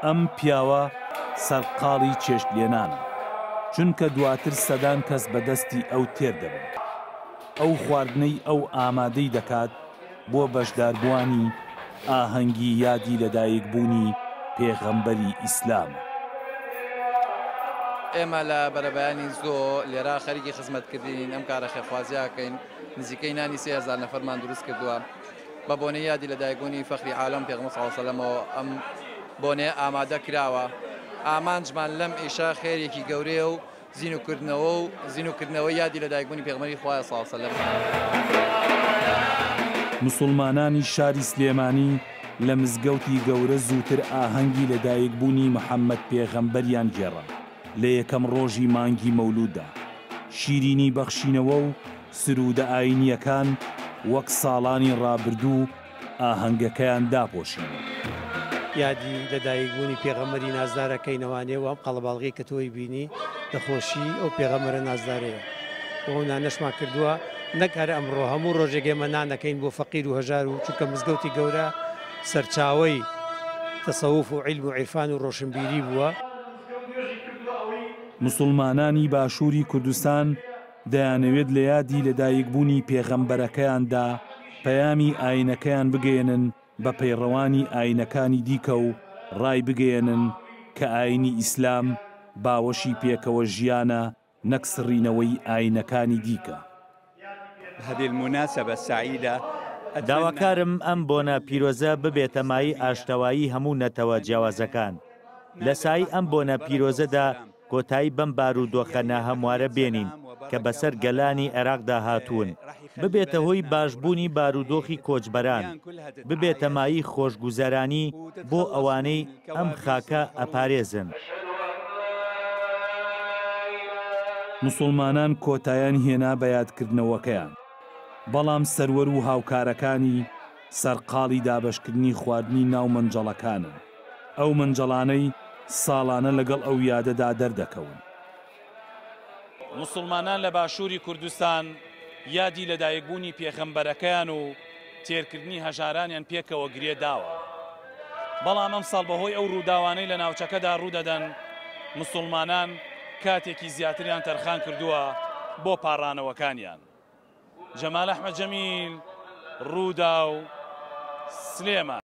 ئەم پیاوە سەرقاڵی چێشتلێنانە، چونکە دواتر سەدان کەس بەدەستی ئەو تێر دەبن. ئەو خواردنەی ئەو ئامادەی دەکات بۆ بەشداربووانی ئاهەنگی یادی لەدایکبوونی پێغەمبەری ئیسلامە. ئێمە لە بەرەبەیانی زۆ لێرا خەریکی خزمەتکردین ئەم کارە خێرخوازیاکەین. نزیکەی نانی 3000 نەفەرمان دروست کردووە بە بۆنەی یادی لەدایکبوونی فەخری عالەم پێغەمبەر صلی الله علیه و سلمەوە. ئەم بۆنەیە ئامادە کراوە. ئامانجمان لەم ئێشا خێرێکی گەورەیە و زینوکردنەوەی یادی لەدایکبوونی پێغەمبەری خوا صلی الله علیه و سلم. موسڵمانانی شاری سلێمانی لە مزگەوتی گەورە زووتر ئاهەنگی لەدایکبوونی محەممەد پێغەمبەریان گێڕا لە یەکەم ڕۆژی مانگی مەولووددا. شیرینی بەخشینەوە و سرودە ئاینیەکان وەک ساڵانی ڕابردوو ئاهەنگەکەیان داپۆشین. یادی لەدایکبوونی پێغەمبەری نازدارەکەینەوانێ و ئەم قەڵەباڵغی کە تۆی بینی دەخۆشی ئەو پێغەمبەرە نازدارەیە. ئەو نانەشمان کردووە نەک هەر ئەمڕۆ هەموو ڕۆژێک ئێمە نانەکەین بۆ فەقیر و هەژار و چونکە مزگەوتی گەورە سەرچاوەی تەسەووف و عیلم و عیرفان و ڕۆشنبیری بووە. موسڵمانانی باشووری کوردستان دەیانەوێت لە یادی لەدایکبوونی پێغەمبەرەکەیاندا پەیامی ئاینەکەیان بگەێنن بە پەیڕەوانی ئاینەکانی دیکە و ڕای بگەێنن کە ئاینی ئیسلام باوەشی پێکەوە ژیانە نەک سڕینەوەی ئاینەکانی دیکە. هذه المناسبة السعيدة داواکارم ئەم بۆنە پیرۆزە ببێتە مای ئاشتەوایی هەموو نەتەوە جیاوازەکان. لە سای ئەم بۆنە پیرۆزەدا کۆتایی بەم بارودۆخە ناهەموارە بێنین کە بەسەر گەلانی عێراقدا هاتوون، ببێتە هۆی باشبوونی بارودۆخی کۆچبەران، ببێتە مایی خۆشگوزەرانی بۆ ئەوانەی ئەم خاکە ئەپارێزن. موسڵمانان کۆتاییان هێنا بە یادکردنەوەکەیان، بەڵام سەروەر و هاوکارەکانی سەرقاڵی دابەشکردنی خواردنی ناو منجەڵەکانن. ئەو منجەڵانەی ساڵانە لەگەڵ ئەو یادەدا دەردەکەون. موسڵمانان لە باشووری کوردستان یادی لەدایکبوونی پێغەمبەرەکەیان و تێرکردنی هەژارانیان پێکەوە گرێ داوە. بەڵام ئەم ساڵ بەهۆی ئەو ڕووداوانەی لە ناوچەکەدا ڕوودەدەن، موسڵمانان کاتێکی زیاتریان تەرخان کردووە بۆ پاڕانەوەکانیان. جەمال ئەحمەد جەمیل، ڕوودا و سلێمان.